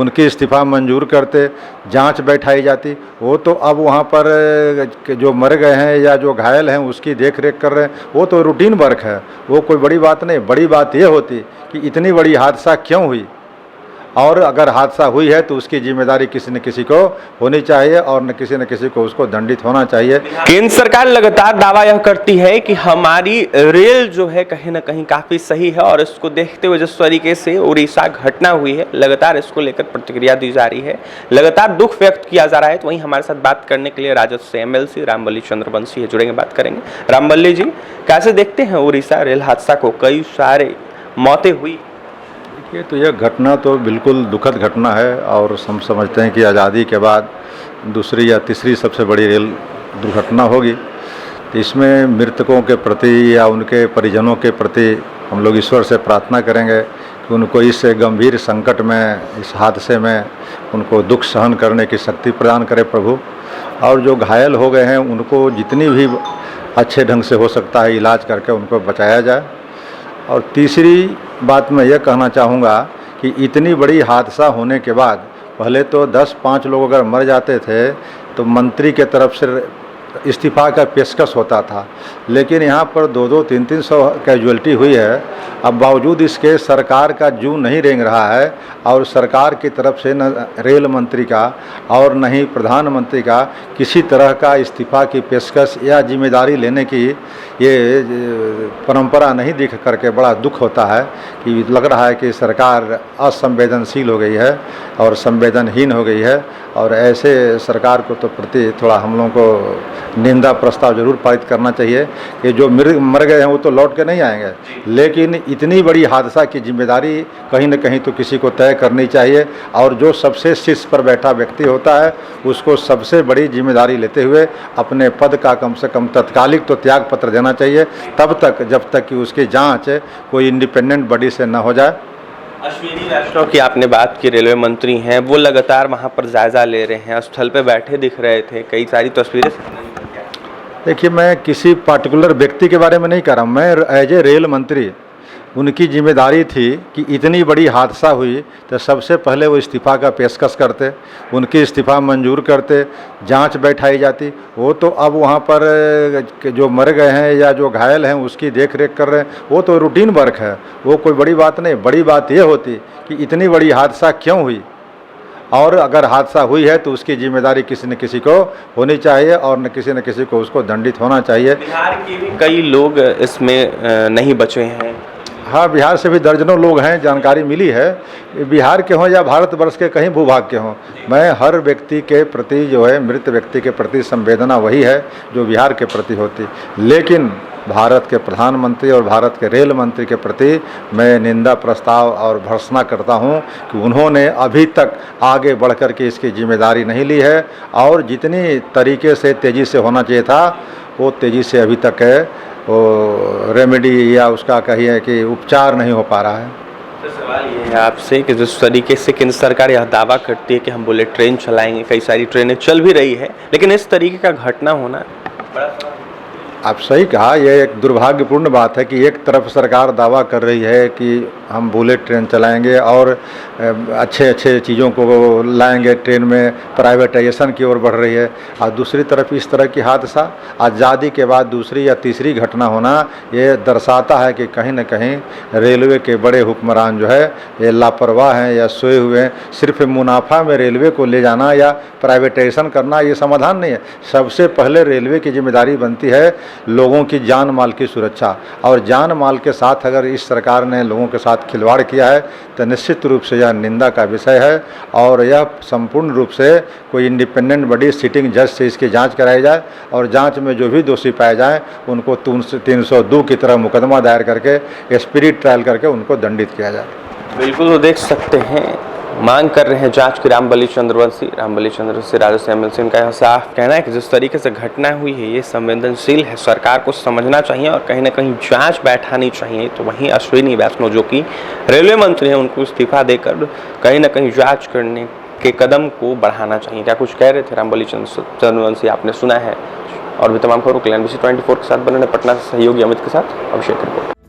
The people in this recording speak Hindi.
उनकी इस्तीफ़ा मंजूर करते, जांच बैठाई जाती। वो तो अब वहाँ पर जो मर गए हैं या जो घायल हैं उसकी देख रेख कर रहे हैं, वो तो रूटीन वर्क है, वो कोई बड़ी बात नहीं। बड़ी बात ये होती कि इतनी बड़ी हादसा क्यों हुई, और अगर हादसा हुई है तो उसकी जिम्मेदारी किसी न किसी को होनी चाहिए और न किसी को उसको दंडित होना चाहिए। केंद्र सरकार लगातार दावा यह करती है कि हमारी रेल जो है कहीं ना कहीं काफी सही है, और इसको देखते हुए जिस तरीके से उड़ीसा घटना हुई है, लगातार इसको लेकर प्रतिक्रिया दी जा रही है, लगातार दुख व्यक्त किया जा रहा है। तो वहीं हमारे साथ बात करने के लिए राजद से एमएलसी रामबली चंद्रवंशी है, जुड़ेंगे, बात करेंगे। रामबली जी, कैसे देखते हैं उड़ीसा रेल हादसा को? कई सारे मौतें हुई। देखिए, तो यह घटना तो बिल्कुल दुखद घटना है, और हम समझते हैं कि आज़ादी के बाद दूसरी या तीसरी सबसे बड़ी रेल दुर्घटना होगी। तो इसमें मृतकों के प्रति या उनके परिजनों के प्रति हम लोग ईश्वर से प्रार्थना करेंगे कि उनको इस गंभीर संकट में, इस हादसे में उनको दुख सहन करने की शक्ति प्रदान करे प्रभु। और जो घायल हो गए हैं उनको जितनी भी अच्छे ढंग से हो सकता है इलाज करके उनको बचाया जाए। और तीसरी बात मैं यह कहना चाहूँगा कि इतनी बड़ी हादसा होने के बाद पहले तो 10-5 लोग अगर मर जाते थे तो मंत्री के तरफ से इस्तीफ़ा का पेशकश होता था, लेकिन यहाँ पर 200, 300 कैजुअल्टी हुई है। अब बावजूद इसके सरकार का जू नहीं रेंग रहा है, और सरकार की तरफ से न रेल मंत्री का और न ही प्रधानमंत्री का किसी तरह का इस्तीफ़ा की पेशकश या जिम्मेदारी लेने की ये परंपरा नहीं दिख करके बड़ा दुख होता है कि लग रहा है कि सरकार असंवेदनशील हो गई है और संवेदनहीन हो गई है। और ऐसे सरकार को तो प्रति थोड़ा हम लोगों को निंदा प्रस्ताव जरूर पारित करना चाहिए कि जो मर गए हैं वो तो लौट के नहीं आएंगे, लेकिन इतनी बड़ी हादसा की जिम्मेदारी कहीं न कहीं तो किसी को तय करनी चाहिए। और जो सबसे शीर्ष पर बैठा व्यक्ति होता है उसको सबसे बड़ी जिम्मेदारी लेते हुए अपने पद का कम से कम तत्कालिक तो त्याग पत्र देना चाहिए, तब तक जब तक कि उसकी जाँच कोई इंडिपेंडेंट बॉडी से न हो जाए। अश्विनी वैष्णव की आपने बात की, रेलवे मंत्री हैं, वो लगातार वहां पर जायजा ले रहे हैं, स्थल पे बैठे दिख रहे थे, कई सारी तस्वीरें। देखिए, मैं किसी पार्टिकुलर व्यक्ति के बारे में नहीं कह रहा हूँ, मैं एज ए रेल मंत्री उनकी जिम्मेदारी थी कि इतनी बड़ी हादसा हुई तो सबसे पहले वो इस्तीफ़ा का पेशकश करते, उनकी इस्तीफ़ा मंजूर करते, जांच बैठाई जाती। वो तो अब वहाँ पर जो मर गए हैं या जो घायल हैं उसकी देख रेख कर रहे हैं, वो तो रूटीन वर्क है, वो कोई बड़ी बात नहीं। बड़ी बात ये होती कि इतनी बड़ी हादसा क्यों हुई, और अगर हादसा हुई है तो उसकी जिम्मेदारी किसी न किसी को होनी चाहिए और न किसी को उसको दंडित होना चाहिए। बिहार के भी कई लोग इसमें नहीं बचे हैं। हाँ, बिहार से भी दर्जनों लोग हैं, जानकारी मिली है। बिहार के हों या भारतवर्ष के कहीं भूभाग के हों, मैं हर व्यक्ति के प्रति जो है, मृत व्यक्ति के प्रति संवेदना वही है जो बिहार के प्रति होती। लेकिन भारत के प्रधानमंत्री और भारत के रेल मंत्री के प्रति मैं निंदा प्रस्ताव और भर्त्सना करता हूं कि उन्होंने अभी तक आगे बढ़ कर के इसकी जिम्मेदारी नहीं ली है, और जितनी तरीके से तेज़ी से होना चाहिए था वो तेज़ी से अभी तक है वो रेमेडी या उसका कहिए कि उपचार नहीं हो पा रहा है। तो सवाल ये है आपसे कि जिस तरीके से केंद्र सरकार यह दावा करती है कि हम बुलेट ट्रेन चलाएंगे, कई सारी ट्रेनें चल भी रही है, लेकिन इस तरीके का घटना होना बड़ा, आप सही कहा, यह एक दुर्भाग्यपूर्ण बात है कि एक तरफ सरकार दावा कर रही है कि हम बुलेट ट्रेन चलाएंगे और अच्छे चीज़ों को लाएंगे ट्रेन में, प्राइवेटाइजेशन की ओर बढ़ रही है, और दूसरी तरफ इस तरह की हादसा आज़ादी के बाद दूसरी या तीसरी घटना होना ये दर्शाता है कि कहीं न कहीं रेलवे के बड़े हुक्मरान जो है ये लापरवाह हैं या सोए हुए हैं। सिर्फ मुनाफा में रेलवे को ले जाना या प्राइवेटाइजेशन करना ये समाधान नहीं है। सबसे पहले रेलवे की जिम्मेदारी बनती है लोगों की जान माल की सुरक्षा, और जान माल के साथ अगर इस सरकार ने लोगों के साथ खिलवाड़ किया है तो निश्चित रूप से यह निंदा का विषय है, और यह संपूर्ण रूप से कोई इंडिपेंडेंट बॉडी सिटिंग जज से इसकी जांच कराई जाए, और जांच में जो भी दोषी पाए जाएं उनको 302 की तरह मुकदमा दायर करके स्पिरिट ट्रायल करके उनको दंडित किया जाए। बिल्कुल, तो देख सकते हैं, मांग कर रहे हैं जांच की रामबली चंद्रवंशी राजद से एमएलसी। इनका यह साफ कहना है कि जिस तरीके से घटना हुई है ये संवेदनशील है, सरकार को समझना चाहिए और कहीं ना कहीं जांच बैठानी चाहिए। तो वहीं अश्विनी वैष्णव जो कि रेलवे मंत्री हैं, उनको इस्तीफा देकर कहीं ना कहीं जांच करने के कदम को बढ़ाना चाहिए। क्या कुछ कह रहे थे रामबली चंद्रवंशी, आपने सुना है। और भी तमाम खबरों के लिए NBC 24 के साथ बने पटना से सहयोगी अमित के साथ अभिषेक रिपोर्ट।